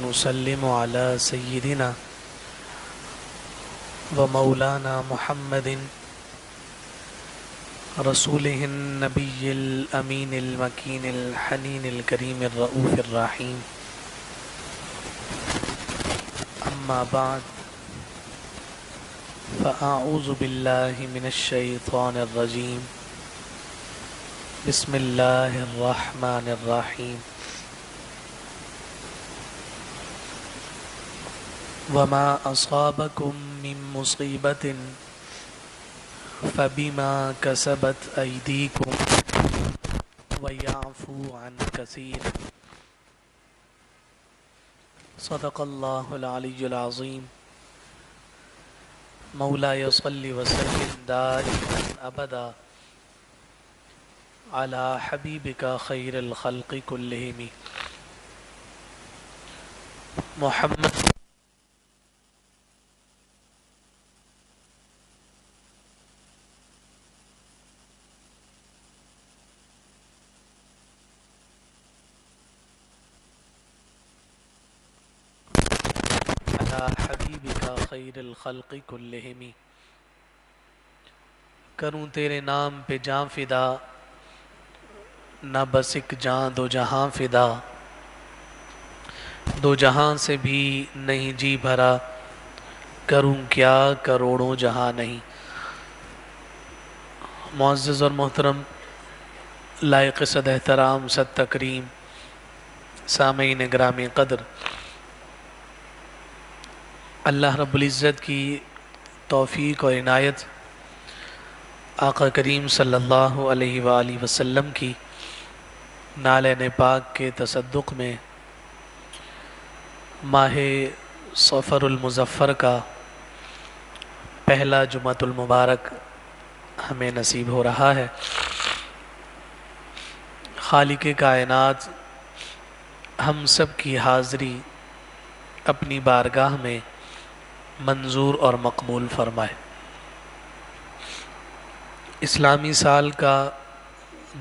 ونسلم على سيدنا ومولانا محمد رسوله النبي الأمين المكين الحنين الكريم الرؤوف الرحيم. أما بعد، فأعوذ بالله من الشيطان الرجيم. بسم الله الرحمن الرحيم. وما أصابكم من مصيبة فبما كسبت أيديكم ويعفو عن كثير. صدق الله العلي العظيم. مولاي صل وسلم دائما أبدا على حبيبك خير الخلق كلهم محمد حبیبک خیر الخلق کلہم. کروں تیرے نام پہ جاں فدا، نہ بس ایک جاں دو جہاں فدا. دو جہاں سے بھی نہیں جی بھرا، کروں کیا کروڑوں جہاں نہیں. معزز اور محترم، لائق صد احترام صد تکریم سامعین گرامی قدر، اللہ رب العزت کی توفیق اور عنایت، آقا کریم صلی اللہ علیہ وآلہ وسلم کی نالین پاک کے تصدق میں ماہ صفر المظفر کا پہلا جمعۃ المبارک ہمیں نصیب ہو رہا ہے. خالق کائنات ہم سب کی حاضری اپنی بارگاہ میں منظور اور مقبول فرمائے. اسلامی سال کا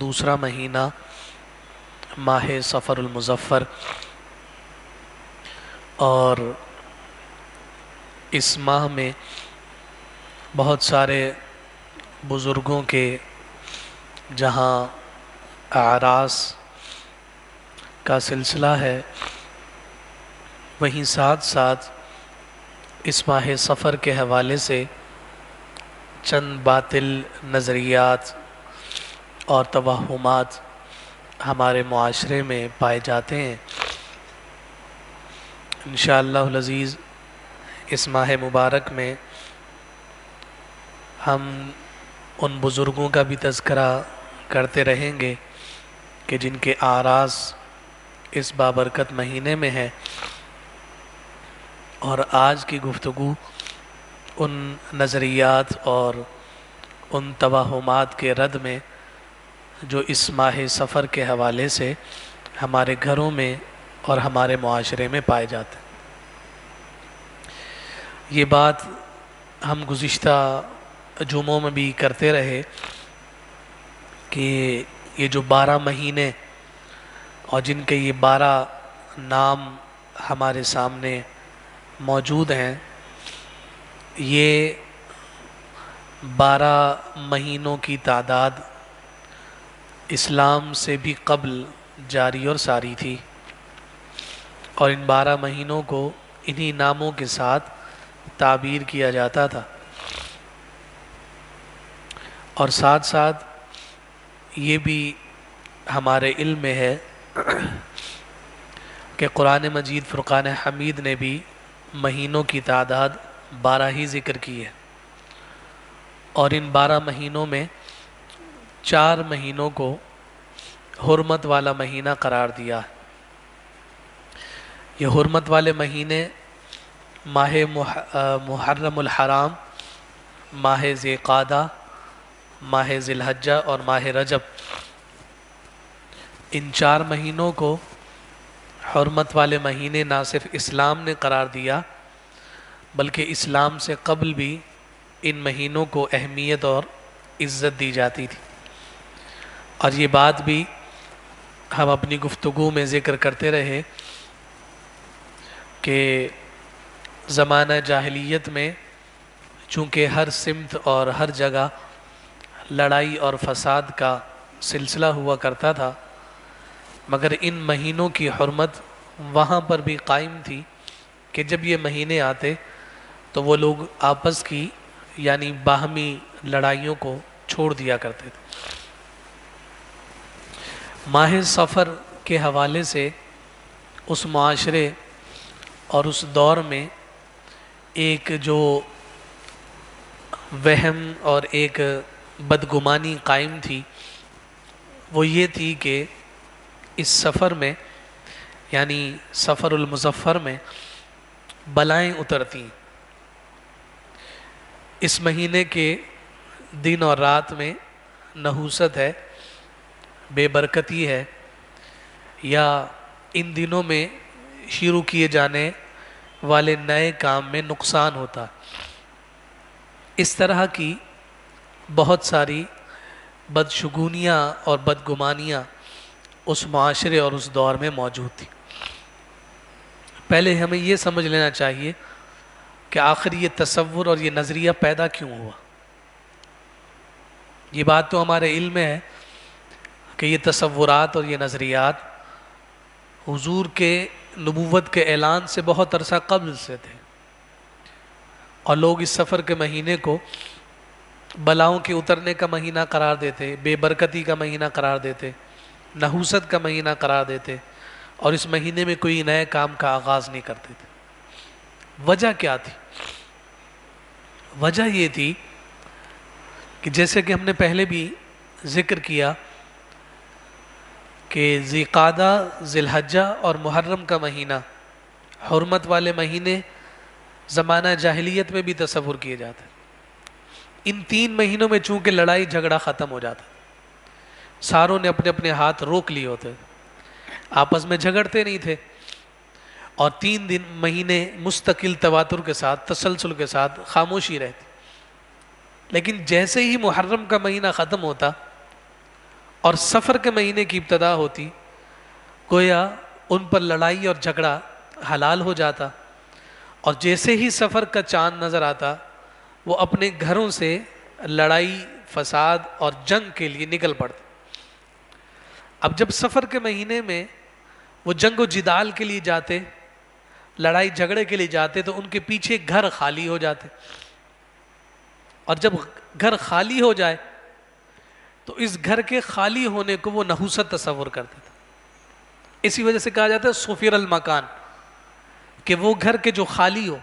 دوسرا مہینہ ماہ صفر المظفر، اور اس ماہ میں بہت سارے بزرگوں کے جہاں اعراس کا سلسلہ ہے، وہیں ساتھ ساتھ اس ماہ صفر کے حوالے سے چند باطل نظریات اور توہمات ہمارے معاشرے میں پائے جاتے ہیں. انشاءاللہ العزیز اس ماہ مبارک میں ہم ان بزرگوں کا بھی تذکرہ کرتے رہیں گے کہ جن کے اعراس اس بابرکت مہینے میں ہیں، اور آج کی گفتگو ان نظریات اور ان توہمات کے رد میں جو اس ماہ صفر کے حوالے سے ہمارے گھروں میں اور ہمارے معاشرے میں پائے جاتے ہیں. یہ بات ہم گزشتہ جمعوں میں بھی کرتے رہے کہ یہ جو 12 مہینے اور جن کے یہ 12 نام ہمارے سامنے موجود ہیں، یہ 12 مہینوں کی تعداد اسلام سے بھی قبل جاری اور ساری تھی، اور ان 12 مہینوں کو انہی ناموں کے ساتھ تعبیر کیا جاتا تھا. اور ساتھ ساتھ یہ بھی ہمارے علم میں ہے کہ قرآن مجید فرقان حمید نے بھی مہینوں کی تعداد 12 ہی ذکر کی ہے، اور ان 12 مہینوں میں 4 مہینوں کو حرمت والا مہینہ قرار دیا ہے. یہ حرمت والے مہینے ماہ محرم الحرام، ماہ ذی قعدہ، ماہ ذی الحجہ اور ماہ رجب، ان 4 مہینوں کو حرمت والے مہینے نہ صرف اسلام نے قرار دیا بلکہ اسلام سے قبل بھی ان مہینوں کو اہمیت اور عزت دی جاتی تھی. اور یہ بات بھی ہم اپنی گفتگو میں ذکر کرتے رہے کہ زمانہ جاہلیت میں چونکہ ہر سمت اور ہر جگہ لڑائی اور فساد کا سلسلہ ہوا کرتا تھا، مگر ان مہینوں کی حرمت وہاں پر بھی قائم تھی کہ جب یہ مہینے آتے تو وہ لوگ آپس کی یعنی باہمی لڑائیوں کو چھوڑ دیا کرتے تھے۔ ماہ صفر کے حوالے سے اس معاشرے اور اس دور میں ایک جو وہم اور ایک بدگمانی قائم تھی وہ یہ تھی کہ اس سفر میں یعنی سفر المظفر میں بلائیں اترتی، اس مہینے کے دن اور رات میں نحوست ہے، بے برکتی ہے، یا ان دنوں میں شروع کیے جانے والے نئے کام میں نقصان ہوتا، اس طرح کی بہت ساری بدشگونیاں اور بدگمانیاں اس معاشرے اور اس دور میں موجود تھی۔ پہلے ہمیں یہ سمجھ لینا چاہیے کہ آخر یہ تصور اور یہ نظریہ پیدا کیوں ہوا۔ یہ بات تو ہمارے علم میں ہے کہ یہ تصورات اور یہ نظریات حضور کے نبوت کے اعلان سے بہت عرصہ قبل سے تھے، اور لوگ اس سفر کے مہینے کو بلاؤں کے اترنے کا مہینہ قرار دیتے، بے برکتی کا مہینہ قرار دیتے، نحوست کا مہینہ قرار دیتے، اور اس مہینے میں کوئی نئے کام کا آغاز نہیں کرتے تھے۔ وجہ کیا تھی؟ وجہ یہ تھی کہ جیسے کہ ہم نے پہلے بھی ذکر کیا کہ ذی قعدہ، ذی الحجہ اور محرم کا مہینہ حرمت والے مہینے زمانہ جاہلیت میں بھی تصور کیے جاتے ہیں۔ ان تین مہینوں میں چونکہ لڑائی جھگڑا ختم ہو جاتا، ساروں نے اپنے اپنے ہاتھ روک لیے ہوتے، آپس میں جھگڑتے نہیں تھے، اور 3 مہینے مستقل تواتر کے ساتھ تسلسل کے ساتھ خاموشی رہتی۔ لیکن جیسے ہی محرم کا مہینہ ختم ہوتا اور سفر کے مہینے کی ابتدا ہوتی، گویا ان پر لڑائی اور جھگڑا حلال ہو جاتا، اور جیسے ہی سفر کا چاند نظر آتا وہ اپنے گھروں سے لڑائی، فساد اور جنگ کے لیے نکل پڑتے۔ اب جب سفر کے مہینے میں وہ جنگ و جدال کے لیے جاتے، لڑائی جھگڑے کے لیے جاتے، تو ان کے پیچھے گھر خالی ہو جاتے، اور جب گھر خالی ہو جائے تو اس گھر کے خالی ہونے کو وہ نحوست تصور کرتے تھے۔ اسی وجہ سے کہا جاتا ہے سفیر المکان، کہ وہ گھر کے جو خالی ہو۔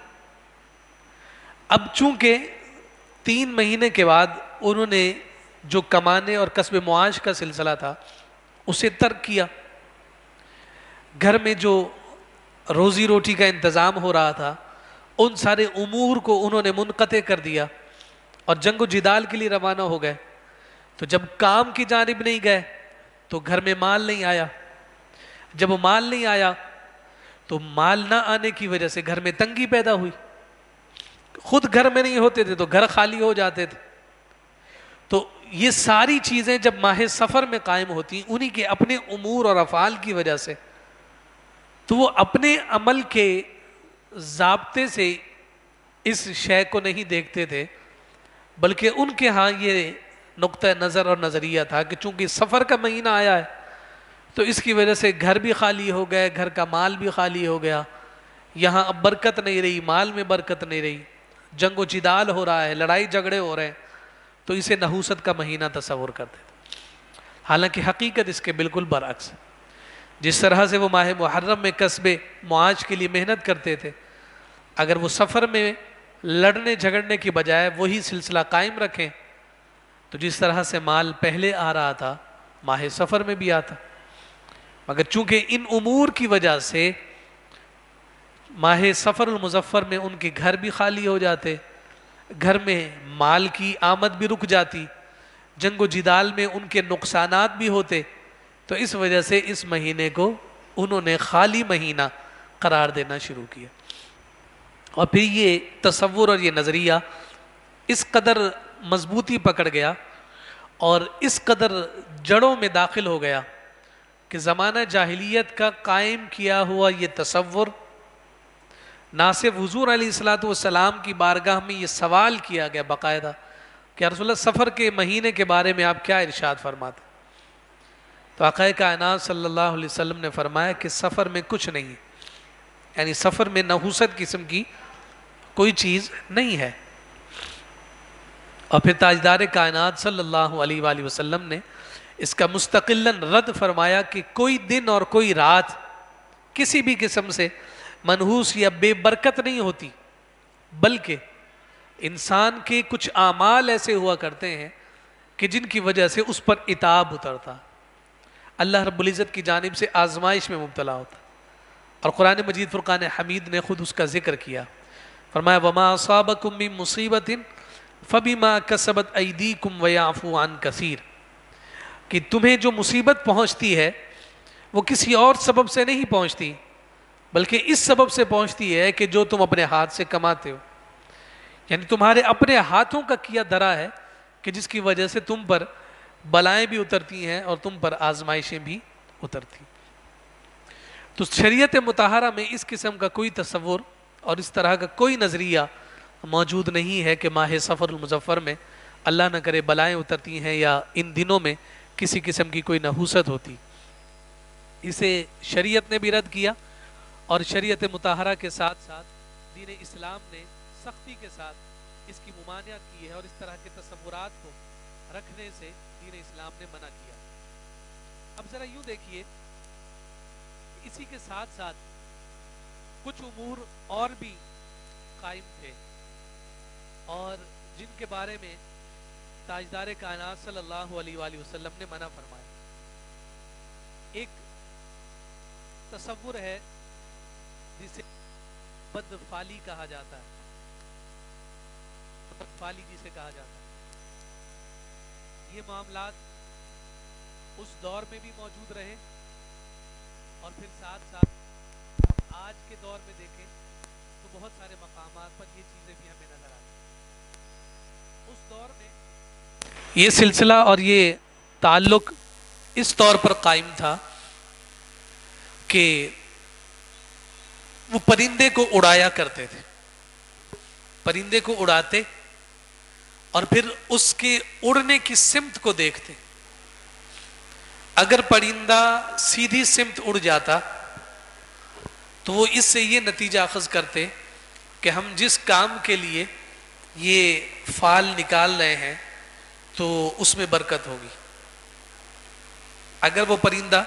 اب چونکہ 3 مہینے کے بعد انہوں نے جو کمانے اور کسب معاش کا سلسلہ تھا اسے ترک کیا، گھر میں جو روزی روٹی کا انتظام ہو رہا تھا ان سارے امور کو انہوں نے منقطع کر دیا اور جنگ و جدال کے لیے روانہ ہو گئے۔ تو جب کام کی جانب نہیں گئے تو گھر میں مال نہیں آیا، جب مال نہیں آیا تو مال نہ آنے کی وجہ سے گھر میں تنگی پیدا ہوئی، خود گھر میں نہیں ہوتے تھے تو گھر خالی ہو جاتے تھے۔ تو یہ ساری چیزیں جب ماہ سفر میں قائم ہوتی انہی کے اپنے امور اور افعال کی وجہ سے، تو وہ اپنے عمل کے ضابطے سے اس شے کو نہیں دیکھتے تھے، بلکہ ان کے ہاں یہ نقطہ نظر اور نظریہ تھا کہ چونکہ سفر کا مہینہ آیا ہے تو اس کی وجہ سے گھر بھی خالی ہو گئے، گھر کا مال بھی خالی ہو گیا، یہاں اب برکت نہیں رہی، مال میں برکت نہیں رہی، جنگ و جدال ہو رہا ہے، لڑائی جھگڑے ہو رہے ہیں، تو اسے نحوست کا مہینہ تصور کرتے تھے۔ حالانکہ حقیقت اس کے بالکل برعکس، جس طرح سے وہ ماہ محرم میں کسب معاش کے لیے محنت کرتے تھے، اگر وہ سفر میں لڑنے جھگڑنے کی بجائے وہی سلسلہ قائم رکھیں تو جس طرح سے مال پہلے آ رہا تھا ماہ سفر میں بھی آتا، مگر چونکہ ان امور کی وجہ سے ماہ سفر المظفر میں ان کے گھر بھی خالی ہو جاتے، گھر میں مال کی آمد بھی رک جاتی، جنگ و جدال میں ان کے نقصانات بھی ہوتے، تو اس وجہ سے اس مہینے کو انہوں نے خالی مہینہ قرار دینا شروع کیا۔ اور پھر یہ تصور اور یہ نظریہ اس قدر مضبوطی پکڑ گیا اور اس قدر جڑوں میں داخل ہو گیا کہ زمانہ جاہلیت کا قائم کیا ہوا یہ تصور نہ صرف حضور علیہ الصلوۃ والسلام کی بارگاہ میں یہ سوال کیا گیا باقاعدہ کہ یا رسول اللہ سفر کے مہینے کے بارے میں آپ کیا ارشاد فرماتے؟ تو آقا کائنات صلی اللہ علیہ وسلم نے فرمایا کہ سفر میں کچھ نہیں ہے، یعنی سفر میں نحوست قسم کی کوئی چیز نہیں ہے۔ اور پھر تاجدار کائنات صلی اللہ علیہ وآلہ وسلم نے اس کا مستقلاً رد فرمایا کہ کوئی دن اور کوئی رات کسی بھی قسم سے منحوس یا بے برکت نہیں ہوتی، بلکہ انسان کے کچھ اعمال ایسے ہوا کرتے ہیں کہ جن کی وجہ سے اس پر عتاب اترتا، اللہ رب العزت کی جانب سے آزمائش میں مبتلا ہوتا۔ اور قرآن مجید فرقان حمید نے خود اس کا ذکر کیا، فرمایا وَمَا أَصَابَكُم مِّن مُّصِيبَةٍ فَبِمَا كَسَبَتْ أَيْدِيكُمْ وَيَعْفُو عَن كَثِيرٍ، کہ تمہیں جو مصیبت پہنچتی ہے وہ کسی اور سبب سے نہیں پہنچتی، بلکہ اس سبب سے پہنچتی ہے کہ جو تم اپنے ہاتھ سے کماتے ہو، یعنی تمہارے اپنے ہاتھوں کا کیا دھرا ہے کہ جس کی وجہ سے تم پر بلائیں بھی اترتی ہیں اور تم پر آزمائشیں بھی اترتی ہیں۔ تو شریعت مطہرہ میں اس قسم کا کوئی تصور اور اس طرح کا کوئی نظریہ موجود نہیں ہے کہ ماہ سفر المظفر میں اللہ نہ کرے بلائیں اترتی ہیں یا ان دنوں میں کسی قسم کی کوئی نحوست ہوتی۔ اسے شریعت نے بھی رد کیا، اور شریعت مطہرہ کے ساتھ ساتھ دین اسلام نے سختی کے ساتھ اس کی ممانعت کی ہے، اور اس طرح کے تصورات کو رکھنے سے دین اسلام نے منع کیا۔ اب ذرا یوں دیکھیے، اسی کے ساتھ ساتھ کچھ امور اور بھی قائم تھے اور جن کے بارے میں تاجدار کائنات صلی اللہ علیہ وآلہ وسلم نے منع فرمایا۔ ایک تصور ہے جسے بدفعلی کہا جاتا ہے، بدفعلی جسے کہا جاتا ہے، یہ معاملات اس دور میں بھی موجود رہے اور پھر ساتھ ساتھ ہم آج کے دور میں دیکھیں تو بہت سارے مقامات پر یہ چیزیں بھی ہمیں نظر آتی ہیں۔ اس دور میں یہ سلسلہ اور یہ تعلق اس طور پر قائم تھا کہ وہ پرندے کو اڑایا کرتے تھے، پرندے کو اڑاتے اور پھر اس کے اڑنے کی سمت کو دیکھتے۔ اگر پرندہ سیدھی سمت اڑ جاتا تو وہ اس سے یہ نتیجہ اخذ کرتے کہ ہم جس کام کے لیے یہ فال نکال رہے ہیں تو اس میں برکت ہوگی۔ اگر وہ پرندہ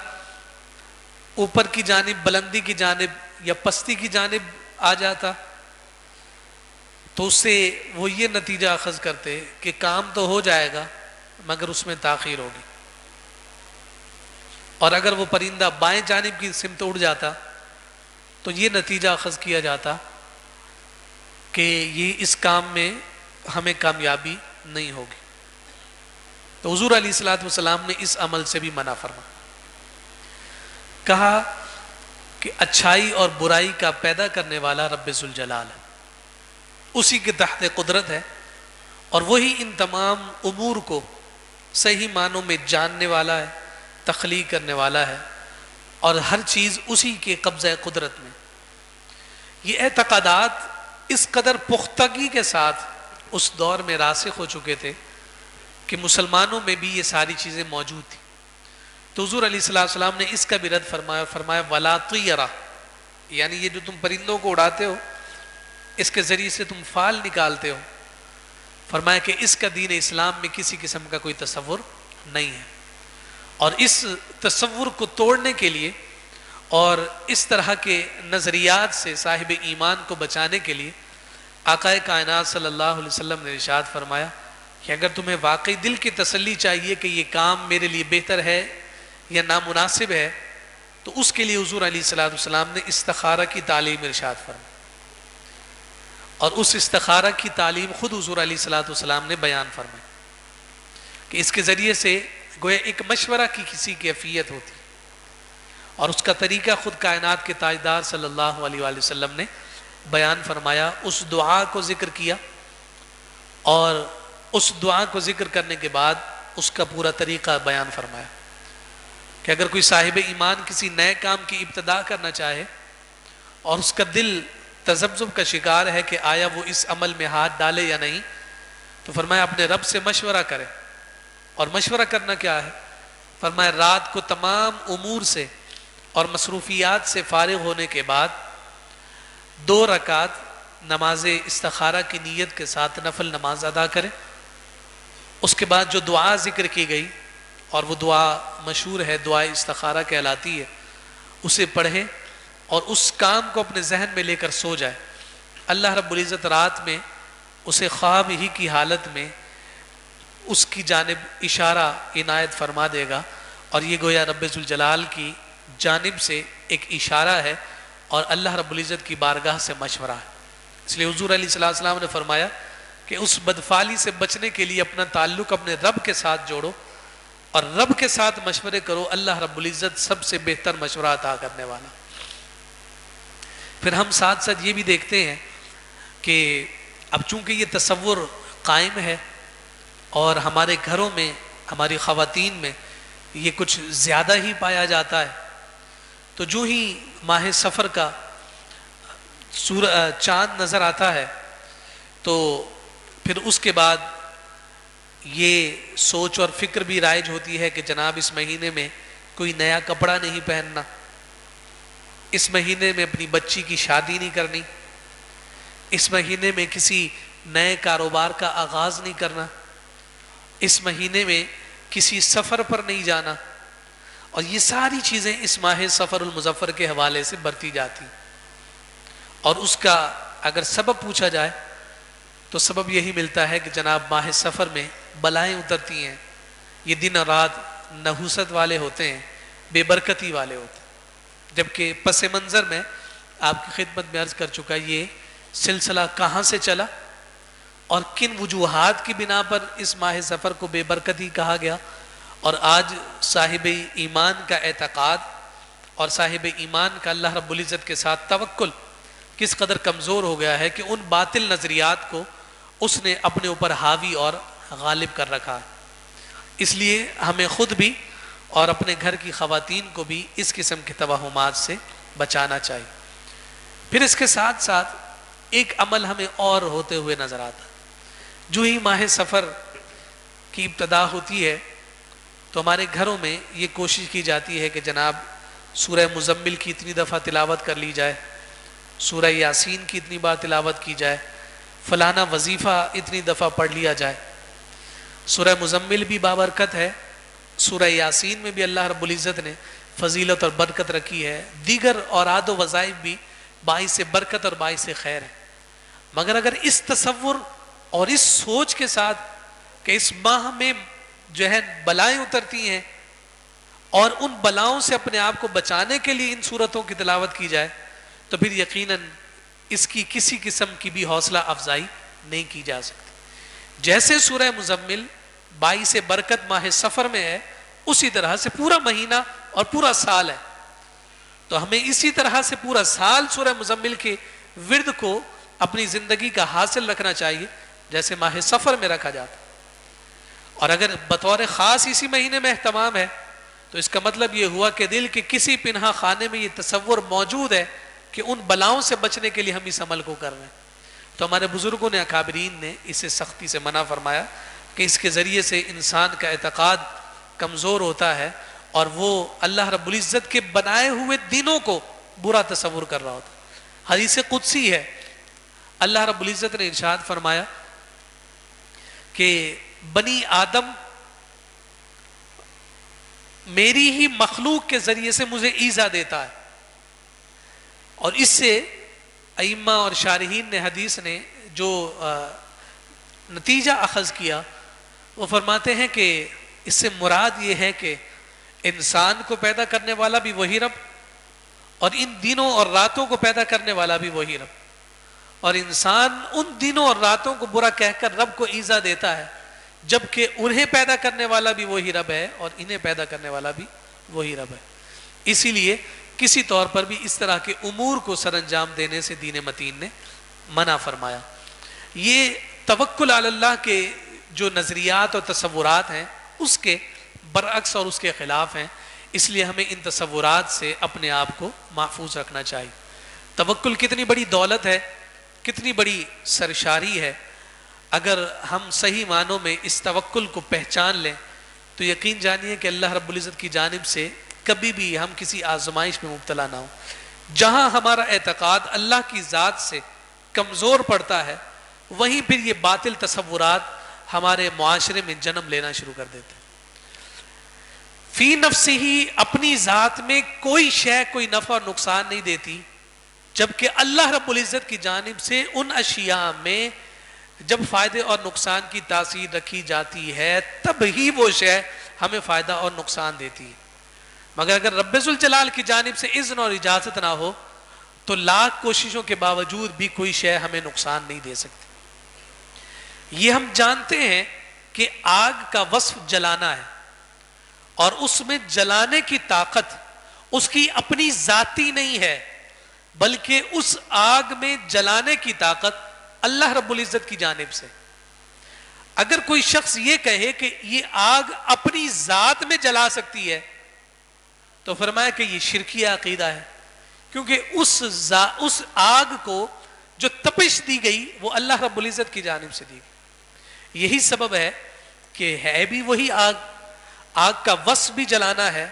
اوپر کی جانب، بلندی کی جانب یا پستی کی جانب آ جاتا تو اس سے وہ یہ نتیجہ اخذ کرتے کہ کام تو ہو جائے گا مگر اس میں تاخیر ہوگی۔ اور اگر وہ پرندہ بائیں جانب کی سمت اڑ جاتا تو یہ نتیجہ اخذ کیا جاتا کہ یہ اس کام میں ہمیں کامیابی نہیں ہوگی۔ تو حضور علیہ الصلوۃ والسلام نے اس عمل سے بھی منع فرمایا، کہا کہ اچھائی اور برائی کا پیدا کرنے والا رب ذوالجلال ہے، اسی کے تحت قدرت ہے، اور وہی ان تمام امور کو صحیح معنوں میں جاننے والا ہے، تخلیق کرنے والا ہے، اور ہر چیز اسی کے قبضہ قدرت میں۔ یہ اعتقادات اس قدر پختگی کے ساتھ اس دور میں راسخ ہو چکے تھے کہ مسلمانوں میں بھی یہ ساری چیزیں موجود تھیں۔ تو حضور علیہ السلام نے اس کا بھی رد فرمایا، فرمایا وَلَا طِيَرَ، یعنی یہ جو تم پرندوں کو اڑاتے ہو، اس کے ذریعے سے تم فال نکالتے ہو، فرمایا کہ اس کا دین اسلام میں کسی قسم کا کوئی تصور نہیں ہے۔ اور اس تصور کو توڑنے کے لیے اور اس طرح کے نظریات سے صاحب ایمان کو بچانے کے لیے آقا کائنات صلی اللہ علیہ وسلم نے ارشاد فرمایا کہ اگر تمہیں واقعی دل کی تسلی چاہیے کہ یہ کام میرے لیے بہتر ہے یا نامناسب ہے تو اس کے لیے حضور علیہ السلام نے استخارہ کی تعلیم ارشاد فرمائی، اور اس استخارہ کی تعلیم خود حضور علیہ السلام نے بیان فرمائی کہ اس کے ذریعے سے گویا ایک مشورہ کی کسی کیفیت ہوتی، اور اس کا طریقہ خود کائنات کے تاجدار صلی اللہ علیہ وآلہ وسلم نے بیان فرمایا۔ اس دعا کو ذکر کیا، اور اس دعا کو ذکر کرنے کے بعد اس کا پورا طریقہ بیان فرمایا کہ اگر کوئی صاحب ایمان کسی نئے کام کی ابتدا کرنا چاہے اور اس کا دل تذبذب کا شکار ہے کہ آیا وہ اس عمل میں ہاتھ ڈالے یا نہیں، تو فرمایا اپنے رب سے مشورہ کرے. اور مشورہ کرنا کیا ہے؟ فرمایا رات کو تمام امور سے اور مصروفیات سے فارغ ہونے کے بعد 2 رکعت نماز استخارہ کی نیت کے ساتھ نفل نماز ادا کرے. اس کے بعد جو دعا ذکر کی گئی اور وہ دعا مشہور ہے، دعا استخارہ کہلاتی ہے، اسے پڑھے اور اس کام کو اپنے ذہن میں لے کر سو جائے. اللہ رب العزت رات میں اسے خواب ہی کی حالت میں اس کی جانب اشارہ عنایت فرما دے گا، اور یہ گویا رب ذوالجلال کی جانب سے ایک اشارہ ہے اور اللہ رب العزت کی بارگاہ سے مشورہ ہے. اس لیے حضور علیہ السلام نے فرمایا کہ اس بدفعلی سے بچنے کے لیے اپنا تعلق اپنے رب کے ساتھ جوڑو اور رب کے ساتھ مشورے کرو، اللہ رب العزت سب سے بہتر مشورہ عطا کرنے والا. پھر ہم ساتھ ساتھ یہ بھی دیکھتے ہیں کہ اب چونکہ یہ تصور قائم ہے اور ہمارے گھروں میں، ہماری خواتین میں یہ کچھ زیادہ ہی پایا جاتا ہے، تو جو ہی ماہ سفر کا چاند نظر آتا ہے تو پھر اس کے بعد یہ سوچ اور فکر بھی رائج ہوتی ہے کہ جناب اس مہینے میں کوئی نیا کپڑا نہیں پہننا، اس مہینے میں اپنی بچی کی شادی نہیں کرنی، اس مہینے میں کسی نئے کاروبار کا آغاز نہیں کرنا، اس مہینے میں کسی سفر پر نہیں جانا. اور یہ ساری چیزیں اس ماہ سفر المظفر کے حوالے سے برتی جاتی. اور اس کا اگر سبب پوچھا جائے تو سبب یہی ملتا ہے کہ جناب ماہ سفر میں بلائیں اترتی ہیں، یہ دن اور رات نحوست والے ہوتے ہیں، بے برکتی والے ہوتے ہیں. جبکہ پس منظر میں آپ کی خدمت میں عرض کر چکا یہ سلسلہ کہاں سے چلا اور کن وجوہات کی بنا پر اس ماہ سفر کو بے برکتی کہا گیا، اور آج صاحب ایمان کا اعتقاد اور صاحب ایمان کا اللہ رب العزت کے ساتھ توکل کس قدر کمزور ہو گیا ہے کہ ان باطل نظریات کو اس نے اپنے اوپر حاوی اور غالب کر رکھا ہے. اس لیے ہمیں خود بھی اور اپنے گھر کی خواتین کو بھی اس قسم کے توہمات سے بچانا چاہیے. پھر اس کے ساتھ ساتھ ایک عمل ہمیں اور ہوتے ہوئے نظر آتا ہے. جو ہی ماہ سفر کی ابتدا ہوتی ہے تو ہمارے گھروں میں یہ کوشش کی جاتی ہے کہ جناب سورہ مزمل کی اتنی دفعہ تلاوت کر لی جائے، سورہ یاسین کی اتنی بار تلاوت کی جائے، فلانا وظیفہ اتنی دفعہ پڑھ لیا جائے. سورہ مزمل بھی بابرکت ہے، سورہ یاسین میں بھی اللہ رب العزت نے فضیلت اور برکت رکھی ہے، دیگر اوراد و وظائف بھی باعث برکت اور باعث خیر ہے. مگر اگر اس تصور اور اس سوچ کے ساتھ کہ اس ماہ میں جو ہے بلائیں اترتی ہیں اور ان بلاؤں سے اپنے آپ کو بچانے کے لیے ان صورتوں کی تلاوت کی جائے تو پھر یقیناً اس کی کسی قسم کی بھی حوصلہ افزائی نہیں کی جا سکتی. جیسے سورہ مزمل باعث برکت ماہ سفر میں ہے، اسی طرح سے پورا مہینہ اور پورا سال ہے. تو ہمیں اسی طرح سے پورا سال سورہ مزمل کے ورد کو اپنی زندگی کا حاصل رکھنا چاہیے جیسے ماہ سفر میں رکھا جاتا. اور اگر بطور خاص اسی مہینے میں اہتمام ہے تو اس کا مطلب یہ ہوا کہ دل کے کسی پنہا خانے میں یہ تصور موجود ہے کہ ان بلاؤں سے بچنے کے لیے ہم اس عمل کو کر رہے ہیں. تو ہمارے بزرگوں نے، اکابرین نے اسے سختی سے منع فرمایا کہ اس کے ذریعے سے انسان کا اعتقاد کمزور ہوتا ہے اور وہ اللہ رب العزت کے بنائے ہوئے دینوں کو برا تصور کر رہا ہوتا. حدیث قدسی ہے، اللہ رب العزت نے ارشاد فرمایا کہ بنی آدم میری ہی مخلوق کے ذریعے سے مجھے ایذا دیتا ہے. اور اس سے ائمہ اور شارحین نے حدیث نے جو نتیجہ اخذ کیا وہ فرماتے ہیں کہ اس سے مراد یہ ہے کہ انسان کو پیدا کرنے والا بھی وہی رب اور ان دنوں اور راتوں کو پیدا کرنے والا بھی وہی رب، اور انسان ان دنوں اور راتوں کو برا کہہ کر رب کو ایذا دیتا ہے جبکہ انہیں پیدا کرنے والا بھی وہی رب ہے اور انہیں پیدا کرنے والا بھی وہی رب ہے. اسی لیے کسی طور پر بھی اس طرح کے امور کو سر انجام دینے سے دین متین نے منع فرمایا. یہ توکل علی اللہ کے جو نظریات اور تصورات ہیں اس کے برعکس اور اس کے خلاف ہیں، اس لیے ہمیں ان تصورات سے اپنے آپ کو محفوظ رکھنا چاہیے. توکل کتنی بڑی دولت ہے، کتنی بڑی سرشاری ہے. اگر ہم صحیح معنوں میں اس توکل کو پہچان لیں تو یقین جانیے کہ اللہ رب العزت کی جانب سے کبھی بھی ہم کسی آزمائش میں مبتلا نہ ہوں. جہاں ہمارا اعتقاد اللہ کی ذات سے کمزور پڑتا ہے وہیں پھر یہ باطل تصورات ہمارے معاشرے میں جنم لینا شروع کر دیتے ہیں. فی نفسی ہی اپنی ذات میں کوئی شے کوئی نفع اور نقصان نہیں دیتی، جبکہ اللہ رب العزت کی جانب سے ان اشیاء میں جب فائدے اور نقصان کی تاثیر رکھی جاتی ہے تب ہی وہ شے ہمیں فائدہ اور نقصان دیتی ہے. مگر اگر رب ذوالجلال کی جانب سے اذن اور اجازت نہ ہو تو لاکھ کوششوں کے باوجود بھی کوئی شے ہمیں نقصان نہیں دے سکتی. یہ ہم جانتے ہیں کہ آگ کا وصف جلانا ہے اور اس میں جلانے کی طاقت اس کی اپنی ذاتی نہیں ہے، بلکہ اس آگ میں جلانے کی طاقت اللہ رب العزت کی جانب سے. اگر کوئی شخص یہ کہے کہ یہ آگ اپنی ذات میں جلا سکتی ہے تو فرمایا کہ یہ شرکی عقیدہ ہے، کیونکہ اس آگ کو جو تپش دی گئی وہ اللہ رب العزت کی جانب سے دی گئی. یہی سبب ہے کہ ہے بھی وہی آگ، آگ کا وصف بھی جلانا ہے،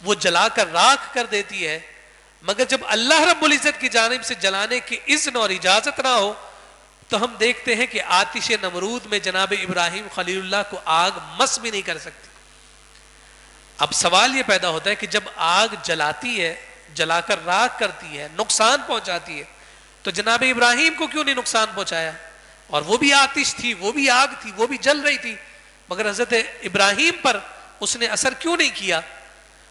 وہ جلا کر راکھ کر دیتی ہے، مگر جب اللہ رب العزت کی جانب سے جلانے کی اذن اور اجازت نہ ہو تو ہم دیکھتے ہیں کہ آتش نمرود میں جناب ابراہیم خلیل اللہ کو آگ مس بھی نہیں کر سکتی. اب سوال یہ پیدا ہوتا ہے کہ جب آگ جلاتی ہے، جلا کر راکھ کرتی ہے، نقصان پہنچاتی ہے، تو جناب ابراہیم کو کیوں نہیں نقصان پہنچایا؟ اور وہ بھی آتش تھی، وہ بھی آگ تھی، وہ بھی جل رہی تھی، مگر حضرت ابراہیم پر اس نے اثر کیوں نہیں کیا؟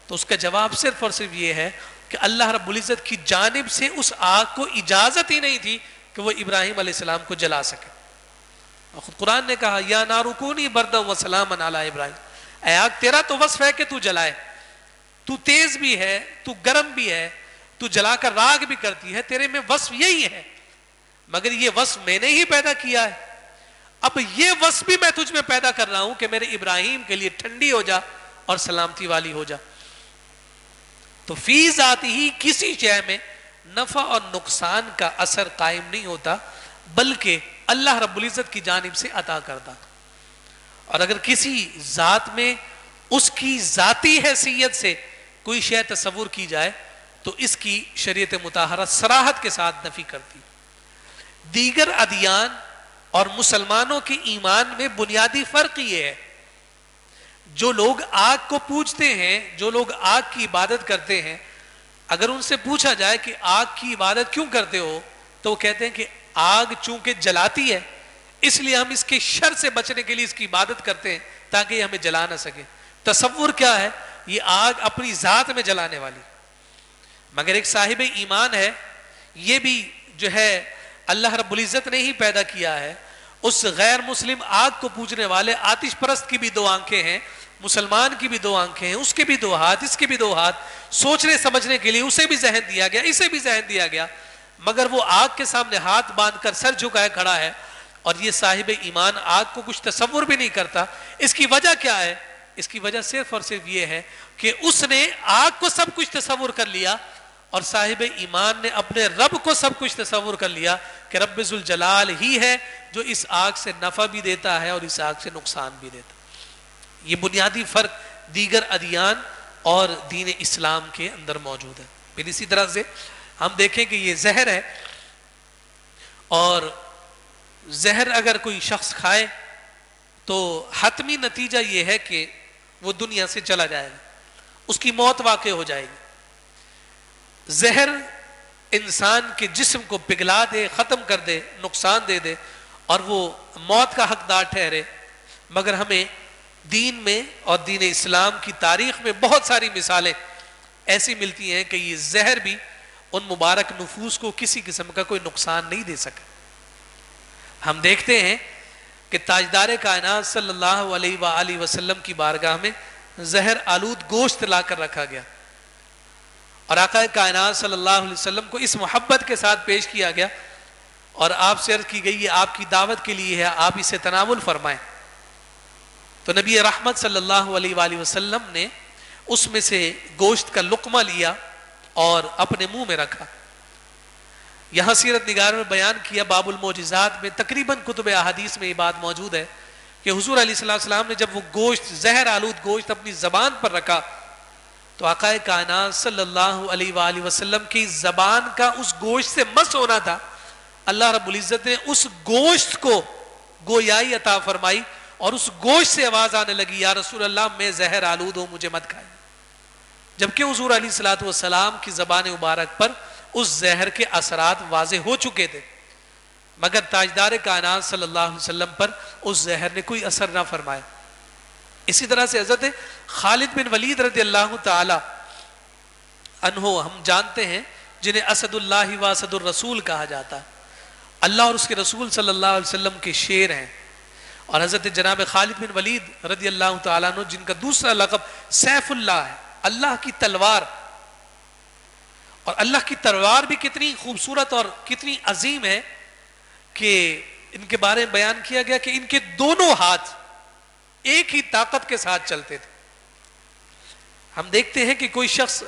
تو اس کا جواب صرف اور صرف یہ ہے کہ اللہ رب العزت کی جانب سے اس آگ کو اجازت ہی نہیں تھی کہ وہ ابراہیم علیہ السلام کو جلا سکے. اور خود قرآن نے کہا یا نار کونی بردا وسلاما علی ابراہیم، اے آگ تیرا تو وصف ہے کہ تو جلائے، تو تیز بھی ہے، تو گرم بھی ہے، تو جلا کر راگ بھی کرتی ہے، تیرے میں وصف یہی ہے، مگر یہ وصف میں نے ہی پیدا کیا ہے. اب یہ وصف بھی میں تجھ میں پیدا کر رہا ہوں کہ میرے ابراہیم کے لیے ٹھنڈی ہو جا اور سلامتی والی ہو جا. تو فی ذاتی ہی کسی شے میں نفع اور نقصان کا اثر قائم نہیں ہوتا، بلکہ اللہ رب العزت کی جانب سے عطا کرتا. اور اگر کسی ذات میں اس کی ذاتی حیثیت سے کوئی شے تصور کی جائے تو اس کی شریعت مطہرہ صراحت کے ساتھ نفی کرتی. دیگر ادیان اور مسلمانوں کے ایمان میں بنیادی فرق یہ ہے، جو لوگ آگ کو پوجتے ہیں، جو لوگ آگ کی عبادت کرتے ہیں، اگر ان سے پوچھا جائے کہ آگ کی عبادت کیوں کرتے ہو تو وہ کہتے ہیں کہ آگ چونکہ جلاتی ہے اس لیے ہم اس کے شر سے بچنے کے لیے اس کی عبادت کرتے ہیں تاکہ یہ ہمیں جلا نہ سکے. تصور کیا ہے؟ یہ آگ اپنی ذات میں جلانے والی. مگر ایک صاحب ایمان ہے، یہ بھی جو ہے اللہ رب العزت نے ہی پیدا کیا ہے. اس غیر مسلم آگ کو پوجنے والے آتش پرست کی بھی دو آنکھیں ہیں، مسلمان کی بھی دو آنکھیں ہیں، اس کے بھی دو ہاتھ، اس کے بھی دو ہاتھ، سوچنے سمجھنے کے لیے اسے بھی ذہن دیا گیا، اسے بھی ذہن دیا گیا، مگر وہ آگ کے سامنے ہاتھ باندھ کر سر جھکائے کھڑا ہے. اور یہ صاحب ایمان آگ کو کچھ تصور بھی نہیں کرتا. اس کی وجہ کیا ہے؟ اس کی وجہ صرف اور صرف یہ ہے کہ اس نے آگ کو سب کچھ تصور کر لیا اور صاحب ایمان نے اپنے رب کو سب کچھ تصور کر لیا کہ رب ذوالجلال ہی ہے جو اس آگ سے نفع بھی دیتا ہے اور اس آگ سے نقصان بھی دیتا. یہ بنیادی فرق دیگر ادیان اور دین اسلام کے اندر موجود ہے. پھر اسی طرح سے ہم دیکھیں کہ یہ زہر ہے، اور زہر اگر کوئی شخص کھائے تو حتمی نتیجہ یہ ہے کہ وہ دنیا سے چلا جائے گا، اس کی موت واقع ہو جائے گی. زہر انسان کے جسم کو پگھلا دے، ختم کر دے، نقصان دے دے اور وہ موت کا حقدار ٹھہرے. مگر ہمیں دین میں اور دین اسلام کی تاریخ میں بہت ساری مثالیں ایسی ملتی ہیں کہ یہ زہر بھی ان مبارک نفوس کو کسی قسم کا کوئی نقصان نہیں دے سکا. ہم دیکھتے ہیں کہ تاجدار کائنات صلی اللہ علیہ وآلہ وسلم کی بارگاہ میں زہر آلود گوشت لا کر رکھا گیا اور آقا کائنات صلی اللہ علیہ وسلم کو اس محبت کے ساتھ پیش کیا گیا اور آپ سے عرض کی گئی یہ آپ کی دعوت کے لیے ہے، آپ اسے تناول فرمائیں. تو نبی رحمت صلی اللہ علیہ وآلہ وسلم نے اس میں سے گوشت کا لقمہ لیا اور اپنے منہ میں رکھا. یہاں سیرت نگار میں بیان کیا باب المعجزات میں تقریباً کتب احادیث میں یہ بات موجود ہے کہ حضور علیہ السلام نے جب وہ گوشت زہر آلود گوشت اپنی زبان پر رکھا تو آقا کائنات صلی اللہ علیہ وآلہ وسلم کی زبان کا اس گوشت سے مس ہونا تھا. اللہ رب العزت نے اس گوشت کو گویائی عطا فرمائی اور اس گوشت سے آواز آنے لگی یا رسول اللہ میں زہر آلود ہوں مجھے مت کھائیں. جبکہ حضور علیہ السلام کی زبان مبارک پر اس زہر کے اثرات واضح ہو چکے تھے مگر تاجدار کائنات صلی اللہ علیہ وسلم پر اس زہر نے کوئی اثر نہ فرمایا. اسی طرح سے حضرت خالد بن ولید رضی اللہ تعالی عنہ ہم جانتے ہیں جنہیں اسد اللہ و اسد الرسول کہا جاتا ہے. اللہ اور اس کے رسول صلی اللہ علیہ وسلم کے شیر ہیں. اور حضرت جناب خالد بن ولید رضی اللہ تعالیٰ عنہ جن کا دوسرا لقب سیف اللہ ہے, اللہ کی تلوار. اور اللہ کی تلوار بھی کتنی خوبصورت اور کتنی عظیم ہے کہ ان کے بارے میں بیان کیا گیا کہ ان کے دونوں ہاتھ ایک ہی طاقت کے ساتھ چلتے تھے. ہم دیکھتے ہیں کہ کوئی شخص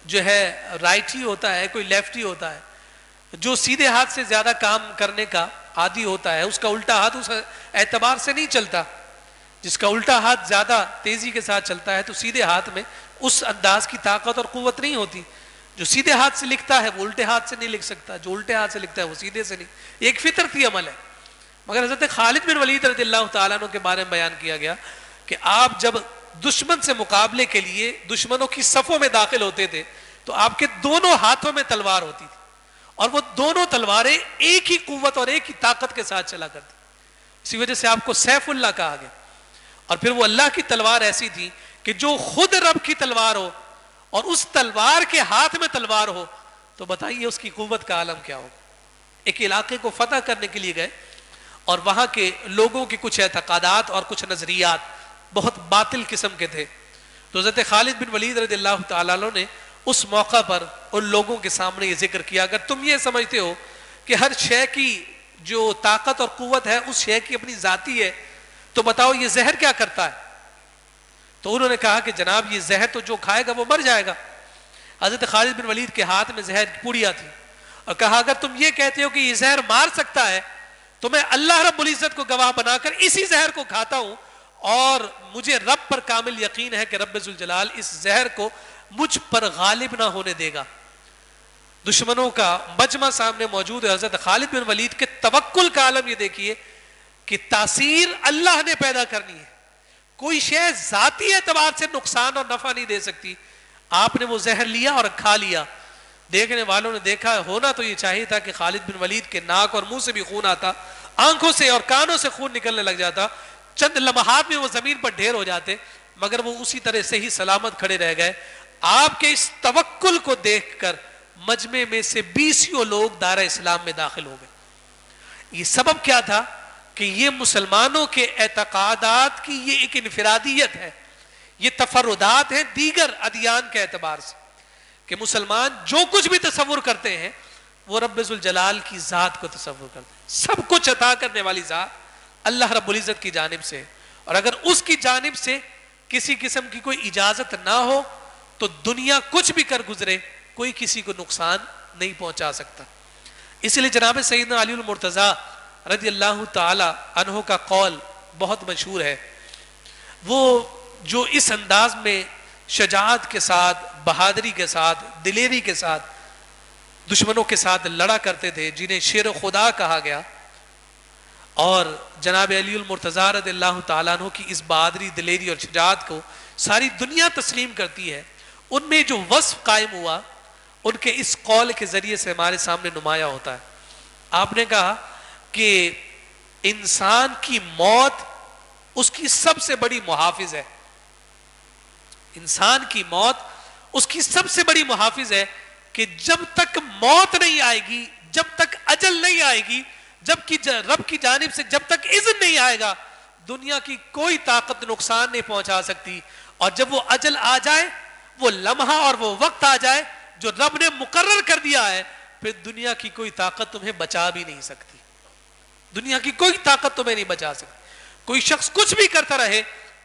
جو ہے رائٹی ہوتا ہے, کوئی لیفٹی ہوتا ہے, جو سیدھے ہاتھ سے زیادہ کام کرنے کا عادی ہوتا ہے اس کا الٹا ہاتھ اس اعتبار سے نہیں چلتا. جس کا الٹا ہاتھ زیادہ تیزی کے ساتھ چلتا ہے تو سیدھے ہاتھ میں اس انداز کی طاقت اور قوت نہیں ہوتی. جو سیدھے ہاتھ سے لکھتا ہے وہ الٹے ہاتھ سے نہیں لکھ سکتا, جو الٹے ہاتھ سے لکھتا ہے وہ سیدھے سے نہیں. ایک فطرتی عمل ہے. مگر حضرت خالد بن ولید رضی اللہ تعالیٰ عنہ کے بارے میں بیان کیا گیا کہ آپ جب دشمن سے مقابلے کے لیے دشمنوں کی صفوں میں داخل ہوتے تھے تو آپ کے دونوں ہاتھوں میں تلوار ہوتی تھی اور وہ دونوں تلواریں ایک ہی قوت اور ایک ہی طاقت کے ساتھ چلا کرتی. اسی وجہ سے آپ کو سیف اللہ کہا گیا. اور پھر وہ اللہ کی تلوار ایسی تھی کہ جو خود رب کی تلوار ہو اور اس تلوار کے ہاتھ میں تلوار ہو تو بتائیے اس کی قوت کا عالم کیا ہو. ایک علاقے کو فتح کرنے کے لیے گئے اور وہاں کے لوگوں کی کچھ اعتقادات اور کچھ نظریات بہت باطل قسم کے تھے. تو حضرت خالد بن ولید رضی اللہ تعالیٰ عنہ نے اس موقع پر ان لوگوں کے سامنے یہ ذکر کیا اگر تم یہ سمجھتے ہو کہ ہر شے کی جو طاقت اور قوت ہے اس شے کی اپنی ذاتی ہے تو بتاؤ یہ زہر کیا کرتا ہے. تو انہوں نے کہا کہ جناب یہ زہر تو جو کھائے گا وہ مر جائے گا. حضرت خالد بن ولید کے ہاتھ میں زہر کی پوڑیاں تھی اور کہا اگر تم یہ کہتے ہو کہ یہ زہر مار سکتا ہے تو میں اللہ رب العزت کو گواہ بنا کر اسی زہر کو کھاتا ہوں اور مجھے رب پر کامل یقین ہے کہ رب ذوالجلال اس زہر کو مجھ پر غالب نہ ہونے دے گا. دشمنوں کا مجمع سامنے موجود ہے. حضرت خالد بن ولید کے توکل کا عالم یہ دیکھیے کہ تاثیر اللہ نے پیدا کرنی ہے. کوئی شے ذاتی اعتبار سے نقصان اور نفع نہیں دے سکتی. آپ نے وہ زہر لیا اور کھا لیا. دیکھنے والوں نے دیکھا ہونا تو یہ چاہیے تھا کہ خالد بن ولید کے ناک اور منہ سے بھی خون آتا, آنکھوں سے اور کانوں سے خون نکلنے لگ جاتا, چند لمحات میں وہ زمین پر ڈھیر ہو جاتے, مگر وہ اسی طرح سے ہی سلامت کھڑے رہ گئے. آپ کے اس توکل کو دیکھ کر مجمع میں سے 20 لوگ دائرہ اسلام میں داخل ہو گئے. یہ سبب کیا تھا کہ یہ مسلمانوں کے اعتقادات کی یہ ایک انفرادیت ہے, یہ تفردات ہیں دیگر ادیان کے اعتبار سے کہ مسلمان جو کچھ بھی تصور کرتے ہیں وہ رب ذوالجلال کی ذات کو تصور کرتے ہیں. سب کچھ عطا کرنے والی ذات اللہ رب العزت کی جانب سے, اور اگر اس کی جانب سے کسی قسم کی کوئی اجازت نہ ہو تو دنیا کچھ بھی کر گزرے کوئی کسی کو نقصان نہیں پہنچا سکتا. اس لیے جناب سیدنا علی المرتضیٰ رضی اللہ تعالی عنہ کا قول بہت مشہور ہے. وہ جو اس انداز میں شجاعت کے ساتھ, بہادری کے ساتھ, دلیری کے ساتھ دشمنوں کے ساتھ لڑا کرتے تھے جنہیں شیر خدا کہا گیا, اور جناب علی المرتضیٰ رضی اللہ تعالیٰ عنہ کی اس بہادری, دلیری اور شجاعت کو ساری دنیا تسلیم کرتی ہے, ان میں جو وصف قائم ہوا ان کے اس قول کے ذریعے سے ہمارے سامنے نمایاں ہوتا ہے. آپ نے کہا کہ انسان کی موت اس کی سب سے بڑی محافظ ہے. انسان کی موت اس کی سب سے بڑی محافظ ہے کہ جب تک موت نہیں آئے گی, جب تک اجل نہیں آئے گی, جب کہ رب کی جانب سے جب تک اذن نہیں آئے گا دنیا کی کوئی طاقت نقصان نہیں پہنچا سکتی. اور جب وہ اجل آ جائے, وہ لمحہ اور وہ وقت آ جائے جو رب نے مقرر کر دیا ہے, پھر دنیا کی کوئی طاقت تمہیں بچا بھی نہیں سکتی. دنیا کی کوئی طاقت تمہیں نہیں بچا سکتی. کوئی شخص کچھ بھی کرتا رہے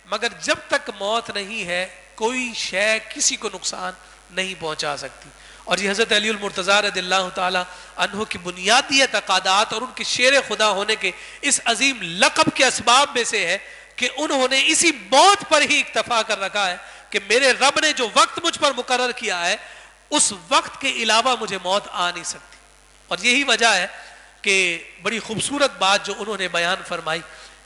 مگر جب تک موت نہیں ہے کوئی شے کسی کو نقصان نہیں پہنچا سکتی. اور یہ حضرت علی المرتضیٰ رضی اللہ تعالیٰ عنہ کی بنیادی اعتقادات اور ان کے شیر خدا ہونے کے اس عظیم لقب کے اسباب میں سے ہے کہ انہوں نے اسی موت پر ہی اکتفا کر رکھا ہے کہ میرے رب نے جو وقت مجھ پر مقرر کیا ہے اس وقت کے علاوہ مجھے موت آ نہیں سکتی. اور یہی وجہ ہے کہ بڑی خوبصورت بات جو انہوں نے بیان فرمائی،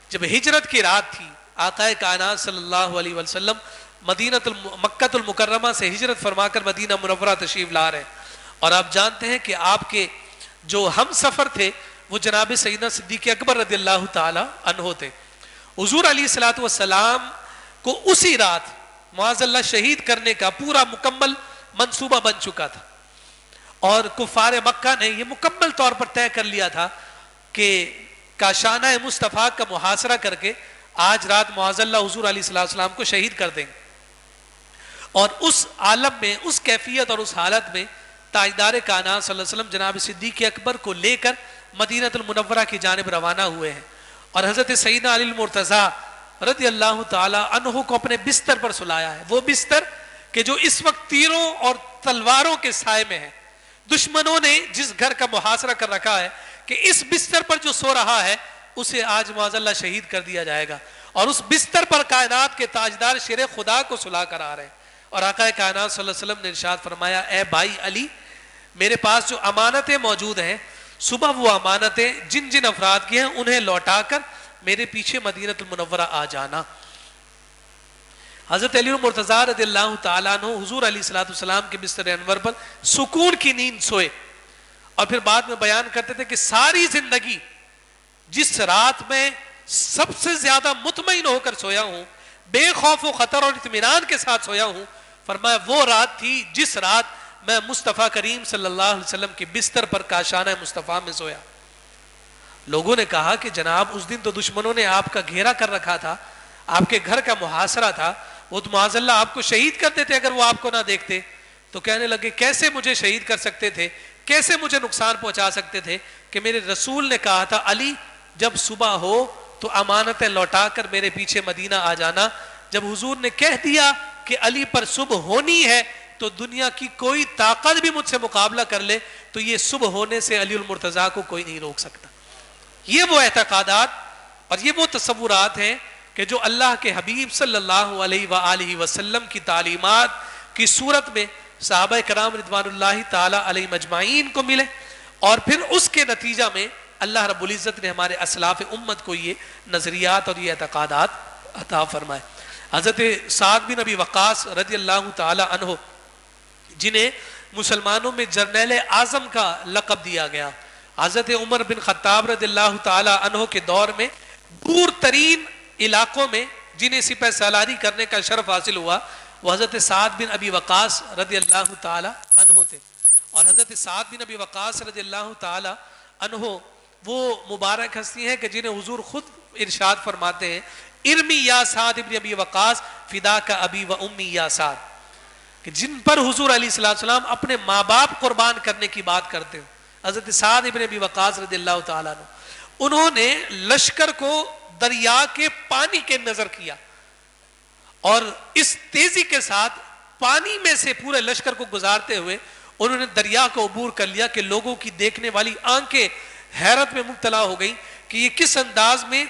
جب ہجرت کی رات تھی، آقا کائنات صلی اللہ علیہ وسلم مکہ المکرمہ سے ہجرت فرما کر مدینہ منورہ تشریف لا رہے ہیں، اور آپ جانتے ہیں کہ آپ کے جو ہم سفر تھے وہ جناب سیدنا صدیق اکبر رضی اللہ تعالی عنہ تھے. حضور علیہ السلام کو اسی رات معاذ اللہ شہید کرنے کا پورا مکمل منصوبہ بن چکا تھا، اور کفار مکہ نے یہ مکمل طور پر طے کر لیا تھا کہ کاشانہ مصطفیٰ کا محاصرہ کر کے آج رات معاذ اللہ حضور علیہ السلام کو شہید کر دیں گے. اور اس عالم میں، اس کیفیت اور اس حالت میں تاجدار کائنات صلی اللہ علیہ وسلم جناب صدیق اکبر کو لے کر مدینہ المنورہ کی جانب روانہ ہوئے ہیں، اور حضرت سیدنا علی المرتضیٰ رضی اللہ تعالی عنہ کو اپنے بستر پر سلایا ہے. وہ بستر کہ جو اس وقت تیروں اور تلواروں کے سائے میں ہے. دشمنوں نے جس گھر کا محاصرہ کر رکھا ہے کہ اس بستر پر جو سو رہا ہے اسے آج معاذ اللہ شہید کر دیا جائے گا، اور اس بستر پر کائنات کے تاجدار شیر خدا کو سلا کر آ رہے ہیں. اور آقا کائنات صلی اللہ علیہ وسلم نے ارشاد فرمایا، اے بھائی علی، میرے پاس جو امانتیں موجود ہیں، صبح وہ امانتیں جن جن افراد کی ہیں انہیں لوٹا کر میرے پیچھے مدینہ المنورہ آ جانا. حضرت علی المرتضیٰ رضی اللہ تعالیٰ عنہ حضور علیہ السلام کے بستر انور پر سکون کی نیند سوئے، اور پھر بعد میں بیان کرتے تھے کہ ساری زندگی جس رات میں سب سے زیادہ مطمئن ہو کر سویا ہوں، بے خوف و خطر اور اطمینان کے ساتھ سویا ہوں، فرمایا وہ رات تھی جس رات میں مصطفیٰ کریم صلی اللہ علیہ وسلم کے بستر پر کاشانہ مصطفیٰ میں سویا. لوگوں نے کہا کہ جناب اس دن تو دشمنوں نے آپ کا گھیرا کر رکھا تھا، آپ کے گھر کا محاصرہ تھا، وہ تو معاذ اللہ آپ کو شہید کرتے تھے اگر وہ آپ کو نہ دیکھتے. تو کہنے لگے کیسے مجھے شہید کر سکتے تھے، کیسے مجھے نقصان پہنچا سکتے تھے، کہ میرے رسول نے کہا تھا علی جب صبح ہو تو امانتیں لوٹا کر میرے پیچھے مدینہ آ جانا. جب حضور نے کہہ دیا کہ علی پر صبح ہونی ہے تو دنیا کی کوئی طاقت بھی مجھ سے مقابلہ کر لے تو یہ صبح ہونے سے علی المرتضیٰ کو کوئی نہیں روک سکتا. یہ وہ اعتقادات اور یہ وہ تصورات ہیں کہ جو اللہ کے حبیب صلی اللہ علیہ وآلہ وسلم کی تعلیمات کی صورت میں صحابہ کرام رضوان اللہ تعالی علیہ مجمعین کو ملے، اور پھر اس کے نتیجہ میں اللہ رب العزت نے ہمارے اسلاف امت کو یہ نظریات اور یہ اعتقادات عطا فرمائے. حضرت سعد بن ابی وقاص رضی اللہ تعالی عنہ، جنہیں مسلمانوں میں جرنیل اعظم کا لقب دیا گیا، حضرت عمر بن خطاب رضی اللہ تعالی عنہ کے دور میں دور ترین علاقوں میں جنہیں سپہ سالاری کرنے کا شرف حاصل ہوا وہ حضرت سعد بن ابی وقاص رضی اللہ تعالی عنہ تھے. اور حضرت سعد بن ابی وقاص رضی اللہ تعالی عنہ وہ مبارک ہستی ہیں کہ جنہیں حضور خود ارشاد فرماتے ہیں، ارمی یا سعد بن ابی وقاص فدا کا ابی و امی یا سعد، کہ جن پر حضور علیہ السلام اپنے ماں باپ قربان کرنے کی بات کرتے ہیں. حضرت سعد بن ابی وقاص رضی اللہ تعالیٰ عنہ، انہوں نے لشکر کو دریا کے پانی کے نظر کیا، اور اس تیزی کے ساتھ پانی میں سے پورے لشکر کو گزارتے ہوئے انہوں نے دریا کو عبور کر لیا کہ لوگوں کی دیکھنے والی آنکھیں حیرت میں مبتلا ہو گئیں کہ یہ کس انداز میں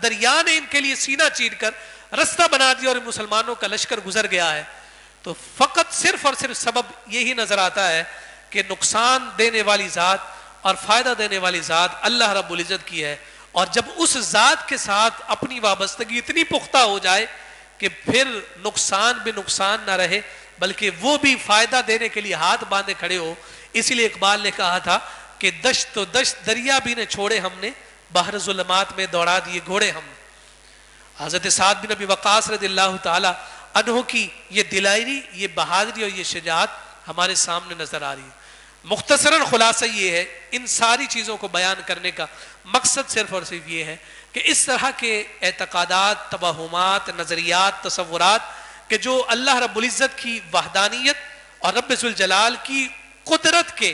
دریا نے ان کے لیے سینہ چیر کر رستہ بنا دیا اور مسلمانوں کا لشکر گزر گیا ہے. تو فقط صرف اور صرف سبب یہی نظر آتا ہے کہ نقصان دینے والی ذات اور فائدہ دینے والی ذات اللہ رب العزت کی ہے، اور جب اس ذات کے ساتھ اپنی وابستگی اتنی پختہ ہو جائے کہ پھر نقصان بے نقصان نہ رہے بلکہ وہ بھی فائدہ دینے کے لیے ہاتھ باندھے کھڑے ہو. اسی لیے اقبال نے کہا تھا کہ دشت و دشت دریا بھی نے چھوڑے ہم نے، بحر ظلمات میں دوڑا دیے گھوڑے ہم نے. حضرت سعد بن ابی وقاص رضی اللہ تعالی عنہ کی یہ دلائری، یہ بہادری اور یہ شجاعت ہمارے سامنے نظر آ رہی ہے. مختصراً خلاصہ یہ ہے، ان ساری چیزوں کو بیان کرنے کا مقصد صرف اور صرف یہ ہے کہ اس طرح کے اعتقادات، توہمات، نظریات، تصورات کہ جو اللہ رب العزت کی وحدانیت اور رب ذوالجلال کی قدرت کے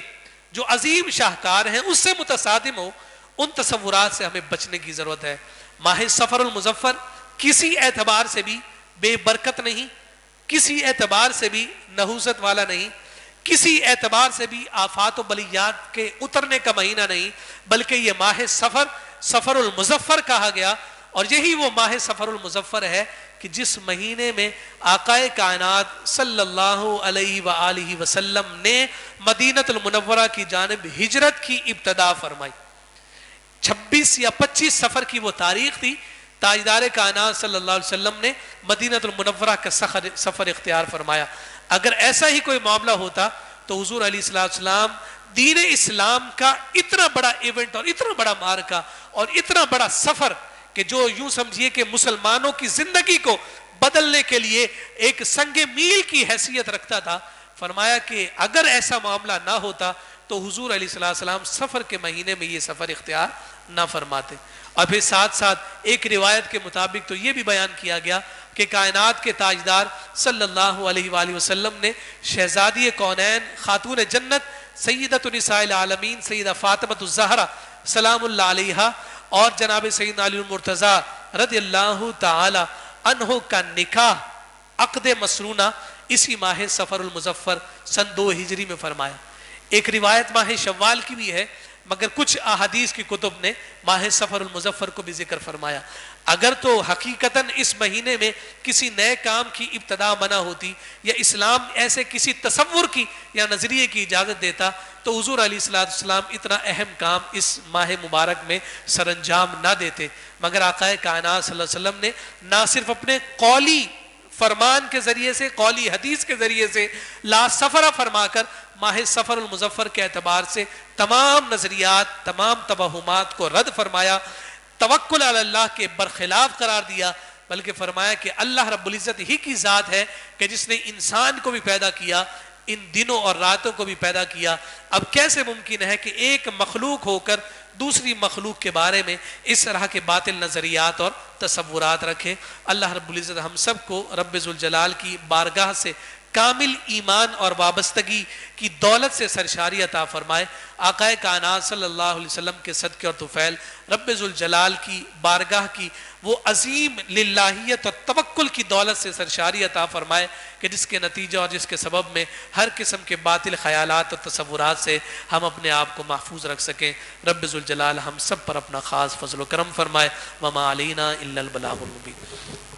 جو عظیم شاہکار ہیں اس سے متصادم ہو، ان تصورات سے ہمیں بچنے کی ضرورت ہے. ماہ سفر المظفر کسی اعتبار سے بھی بے برکت نہیں، کسی اعتبار سے بھی نحوست والا نہیں، کسی اعتبار سے بھی آفات و بلیات کے اترنے کا مہینہ نہیں، بلکہ یہ ماہ سفر، سفر المظفر کہا گیا، اور یہی وہ ماہ سفر المظفر ہے کہ جس مہینے میں آقا کائنات صلی اللہ علیہ وآلہ وسلم نے مدینہ المنورہ کی جانب ہجرت کی ابتدا فرمائی۔ 26 یا 25 سفر کی وہ تاریخ تھی، تاجدار کائنات صلی اللہ علیہ وسلم نے مدینہ المنورہ کا سفر اختیار فرمایا۔ اگر ایسا ہی کوئی معاملہ ہوتا تو حضور علیہ السلام دین اسلام کا اتنا بڑا ایونٹ اور اتنا بڑا مارکہ اور اتنا بڑا سفر کہ جو یوں سمجھیے کہ مسلمانوں کی زندگی کو بدلنے کے لیے ایک سنگ میل کی حیثیت رکھتا تھا، فرمایا کہ اگر ایسا معاملہ نہ ہوتا تو حضور علیہ السلام سفر کے مہینے میں یہ سفر اختیار نہ فرماتے۔ اور پھر ساتھ ساتھ ایک روایت کے مطابق تو یہ بھی بیان کیا گیا کہ کائنات کے تاجدار صلی اللہ علیہ وآلہ وسلم نے شہزادی کونین، خاتون جنت، سیدۃ نساء العالمین سیدہ فاطمۃ الزہرا سلام اللہ علیہا اور جناب سیدنا علی المرتضی رضی اللہ تعالی عنہ کا نکاح عقد مسرونہ اسی ماہ سفر المظفر سن 2 ہجری میں فرمایا۔ ایک روایت ماہ شوال کی بھی ہے، مگر کچھ احادیث کی کتب نے ماہ سفر المظفر کو بھی ذکر فرمایا۔ اگر تو حقیقتاً اس مہینے میں کسی نئے کام کی ابتدا منع ہوتی یا اسلام ایسے کسی تصور کی یا نظریے کی اجازت دیتا تو حضور علیہ السلام اتنا اہم کام اس ماہ مبارک میں سر انجام نہ دیتے، مگر آقا کائنات صلی اللہ علیہ وسلم نے نہ صرف اپنے قولی فرمان کے ذریعے سے، قولی حدیث کے ذریعے سے لا سفر فرما کر ماہ سفر المظفر کے اعتبار سے تمام نظریات، تمام توہمات کو رد فرمایا، توکل علی اللہ کے برخلاف قرار دیا، بلکہ فرمایا کہ اللہ رب العزت ہی کی ذات ہے کہ جس نے انسان کو بھی پیدا کیا، ان دنوں اور راتوں کو بھی پیدا کیا۔ اب کیسے ممکن ہے کہ ایک مخلوق ہو کر دوسری مخلوق کے بارے میں اس طرح کے باطل نظریات اور تصورات رکھے؟ اللہ رب العزت ہم سب کو رب ذوالجلال کی بارگاہ سے کامل ایمان اور وابستگی کی دولت سے سرشاری عطا فرمائے۔ آقا کائنات صلی اللہ علیہ وسلم کے صدقے اور طفیل رب ذوالجلال کی بارگاہ کی وہ عظیم للہیت اور توکل کی دولت سے سرشاری عطا فرمائے کہ جس کے نتیجہ اور جس کے سبب میں ہر قسم کے باطل خیالات اور تصورات سے ہم اپنے آپ کو محفوظ رکھ سکیں۔ رب ذوالجلال ہم سب پر اپنا خاص فضل و کرم فرمائے۔ وما علینا الا البلاغ المبین۔